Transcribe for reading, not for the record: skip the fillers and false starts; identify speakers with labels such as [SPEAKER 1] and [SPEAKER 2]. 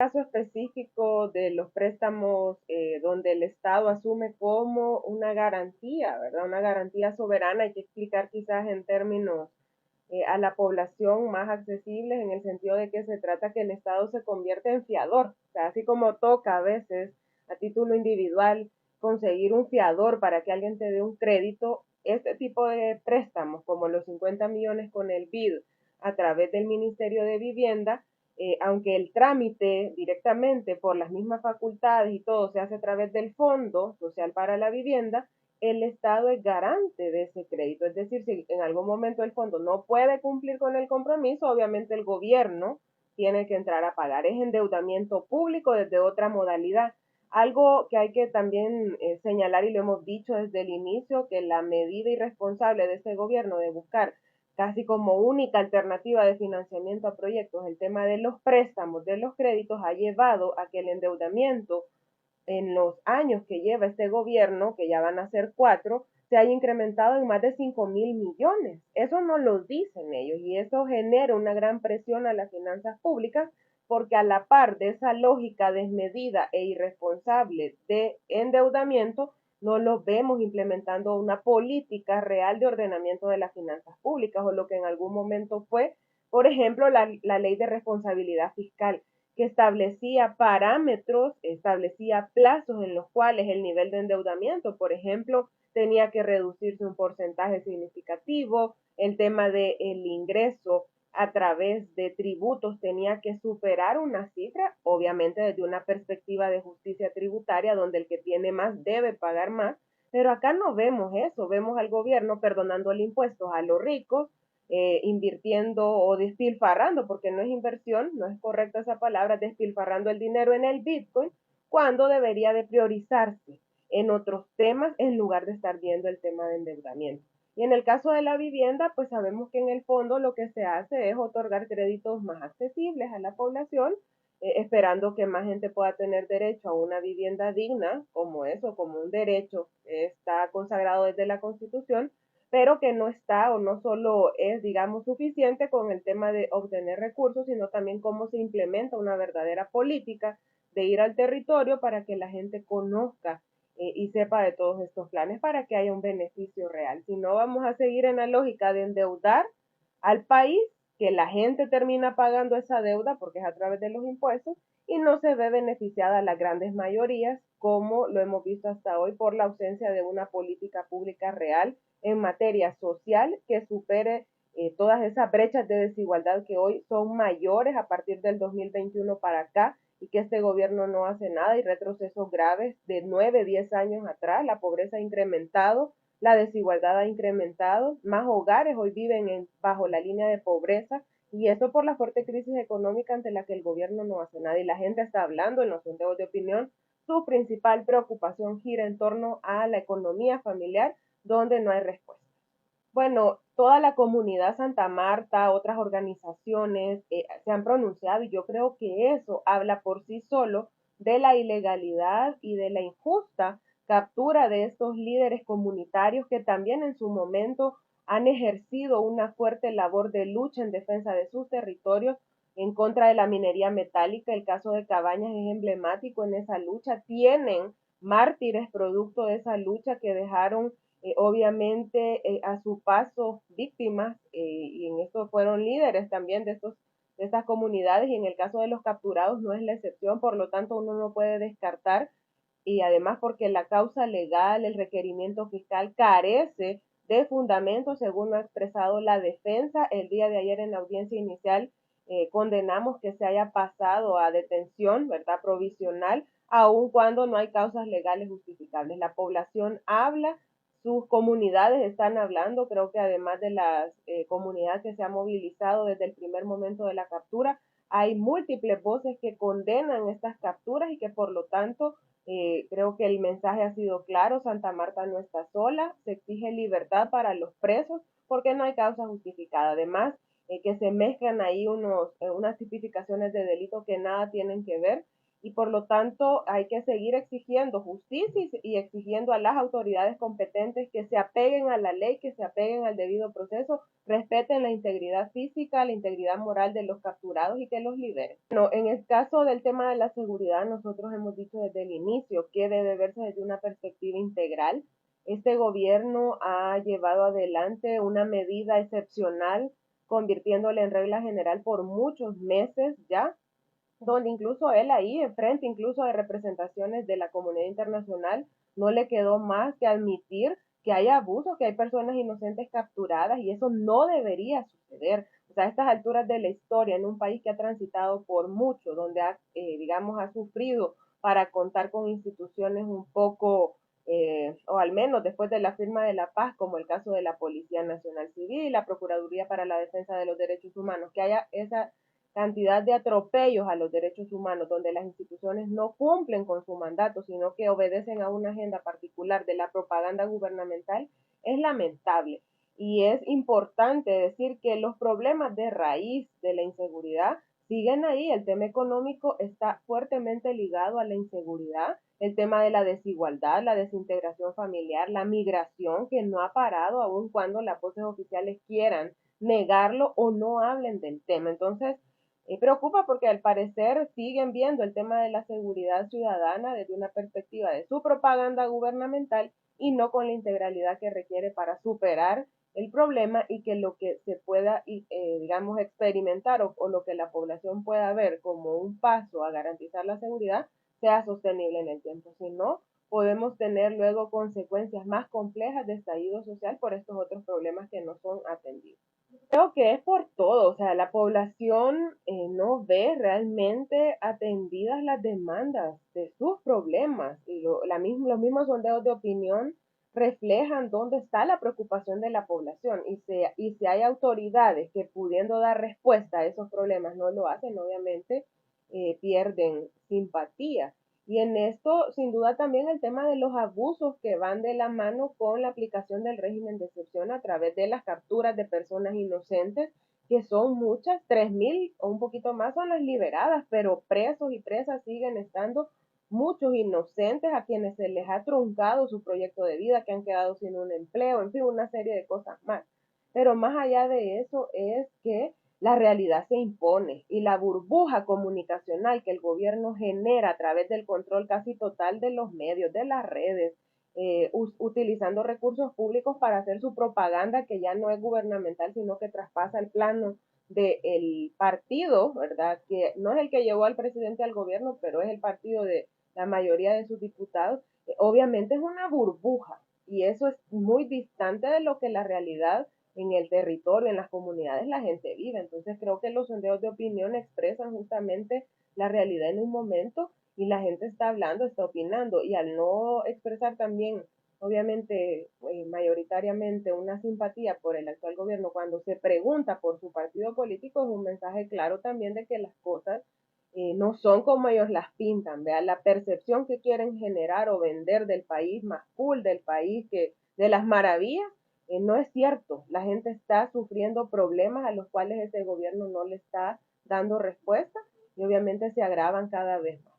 [SPEAKER 1] Caso específico de los préstamos donde el Estado asume como una garantía, ¿verdad? Una garantía soberana, hay que explicar quizás en términos a la población más accesibles en el sentido de que se trata que el Estado se convierte en fiador, o sea, así como toca a veces a título individual conseguir un fiador para que alguien te dé un crédito, este tipo de préstamos como los 50 millones con el BID a través del Ministerio de Vivienda, aunque el trámite directamente por las mismas facultades y todo se hace a través del Fondo Social para la Vivienda, el Estado es garante de ese crédito. Es decir, si en algún momento el fondo no puede cumplir con el compromiso, obviamente el gobierno tiene que entrar a pagar. Es endeudamiento público desde otra modalidad. Algo que hay que también señalar, y lo hemos dicho desde el inicio, que la medida irresponsable de este gobierno de buscar casi como única alternativa de financiamiento a proyectos el tema de los préstamos, de los créditos, ha llevado a que el endeudamiento en los años que lleva este gobierno, que ya van a ser 4, se haya incrementado en más de 5.000 millones. Eso no lo dicen ellos y eso genera una gran presión a las finanzas públicas porque a la par de esa lógica desmedida e irresponsable de endeudamiento, no lo vemos implementando una política real de ordenamiento de las finanzas públicas o lo que en algún momento fue, por ejemplo, la ley de responsabilidad fiscal, que establecía parámetros, establecía plazos en los cuales el nivel de endeudamiento, por ejemplo, tenía que reducirse un porcentaje significativo, el tema del ingreso a través de tributos tenía que superar una cifra, obviamente desde una perspectiva de justicia tributaria, donde el que tiene más debe pagar más, pero acá no vemos eso, vemos al gobierno perdonando el impuesto a los ricos, invirtiendo o despilfarrando, porque no es inversión, no es correcta esa palabra, despilfarrando el dinero en el Bitcoin, cuando debería de priorizarse en otros temas en lugar de estar viendo el tema de endeudamiento. Y en el caso de la vivienda, pues sabemos que en el fondo lo que se hace es otorgar créditos más accesibles a la población, esperando que más gente pueda tener derecho a una vivienda digna, como eso, como un derecho que está consagrado desde la Constitución, pero que no está o no solo es, digamos, suficiente con el tema de obtener recursos, sino también cómo se implementa una verdadera política de ir al territorio para que la gente conozca y sepa de todos estos planes para que haya un beneficio real. Si no, vamos a seguir en la lógica de endeudar al país, que la gente termina pagando esa deuda porque es a través de los impuestos y no se ve beneficiada a las grandes mayorías, como lo hemos visto hasta hoy por la ausencia de una política pública real en materia social que supere todas esas brechas de desigualdad que hoy son mayores a partir del 2021 para acá y que este gobierno no hace nada y retrocesos graves de 9, 10 años atrás, la pobreza ha incrementado, la desigualdad ha incrementado, más hogares hoy viven bajo la línea de pobreza y eso por la fuerte crisis económica ante la que el gobierno no hace nada y la gente está hablando en los sondeos de opinión, su principal preocupación gira en torno a la economía familiar donde no hay respuesta. Bueno, toda la comunidad Santa Marta, otras organizaciones se han pronunciado y yo creo que eso habla por sí solo de la ilegalidad y de la injusta captura de estos líderes comunitarios que también en su momento han ejercido una fuerte labor de lucha en defensa de sus territorios en contra de la minería metálica. El caso de Cabañas es emblemático en esa lucha. Tienen mártires producto de esa lucha que dejaron obviamente a su paso víctimas y en esto fueron líderes también de estas comunidades y en el caso de los capturados no es la excepción, por lo tanto uno no puede descartar y además porque la causa legal, el requerimiento fiscal carece de fundamento según lo ha expresado la defensa el día de ayer en la audiencia inicial. Condenamos que se haya pasado a detención, ¿verdad? Provisional, aun cuando no hay causas legales justificables. La población habla, sus comunidades están hablando, creo que además de las comunidades que se han movilizado desde el primer momento de la captura, hay múltiples voces que condenan estas capturas y que por lo tanto creo que el mensaje ha sido claro, Santa Marta no está sola, se exige libertad para los presos porque no hay causa justificada. Además, que se mezclan ahí unas tipificaciones de delito que nada tienen que ver y por lo tanto hay que seguir exigiendo justicia y exigiendo a las autoridades competentes que se apeguen a la ley, que se apeguen al debido proceso, respeten la integridad física, la integridad moral de los capturados y que los liberen. Bueno, en el caso del tema de la seguridad, nosotros hemos dicho desde el inicio que debe verse desde una perspectiva integral. Este gobierno ha llevado adelante una medida excepcional, convirtiéndole en regla general por muchos meses ya, donde incluso él ahí, enfrente incluso de representaciones de la comunidad internacional, no le quedó más que admitir que hay abusos, que hay personas inocentes capturadas y eso no debería suceder. O sea, a estas alturas de la historia, en un país que ha transitado por mucho, donde digamos, ha sufrido para contar con instituciones un poco, o al menos después de la firma de la paz, como el caso de la Policía Nacional Civil y la Procuraduría para la Defensa de los Derechos Humanos, que haya esa cantidad de atropellos a los derechos humanos, donde las instituciones no cumplen con su mandato, sino que obedecen a una agenda particular de la propaganda gubernamental, es lamentable. Y es importante decir que los problemas de raíz de la inseguridad siguen ahí. El tema económico está fuertemente ligado a la inseguridad, el tema de la desigualdad, la desintegración familiar, la migración que no ha parado aun cuando las voces oficiales quieran negarlo o no hablen del tema. Entonces, preocupa porque al parecer siguen viendo el tema de la seguridad ciudadana desde una perspectiva de su propaganda gubernamental y no con la integralidad que requiere para superar el problema y que lo que se pueda, digamos, experimentar o lo que la población pueda ver como un paso a garantizar la seguridad sea sostenible en el tiempo. Si no, podemos tener luego consecuencias más complejas de estallido social por estos otros problemas que no son atendidos. Creo que es por todo, o sea, la población no ve realmente atendidas las demandas de sus problemas y los mismos sondeos de opinión reflejan dónde está la preocupación de la población y si hay autoridades que pudiendo dar respuesta a esos problemas no lo hacen, obviamente pierden simpatía. Y en esto, sin duda, también el tema de los abusos que van de la mano con la aplicación del régimen de excepción a través de las capturas de personas inocentes, que son muchas, 3.000 o un poquito más son las liberadas, pero presos y presas siguen estando muchos inocentes a quienes se les ha truncado su proyecto de vida, que han quedado sin un empleo, en fin, una serie de cosas más. Pero más allá de eso es que la realidad se impone y la burbuja comunicacional que el gobierno genera a través del control casi total de los medios, de las redes, utilizando recursos públicos para hacer su propaganda que ya no es gubernamental, sino que traspasa el plano del partido, ¿verdad? Que no es el que llevó al presidente al gobierno, pero es el partido de la mayoría de sus diputados. Obviamente es una burbuja y eso es muy distante de lo que la realidad en el territorio, en las comunidades, la gente vive. Entonces creo que los sondeos de opinión expresan justamente la realidad en un momento y la gente está hablando, está opinando y al no expresar también, obviamente, mayoritariamente una simpatía por el actual gobierno, cuando se pregunta por su partido político, es un mensaje claro también de que las cosas no son como ellos las pintan, vean la percepción que quieren generar o vender del país más cool, del país que de las maravillas, no es cierto. La gente está sufriendo problemas a los cuales ese gobierno no le está dando respuesta y obviamente se agravan cada vez más.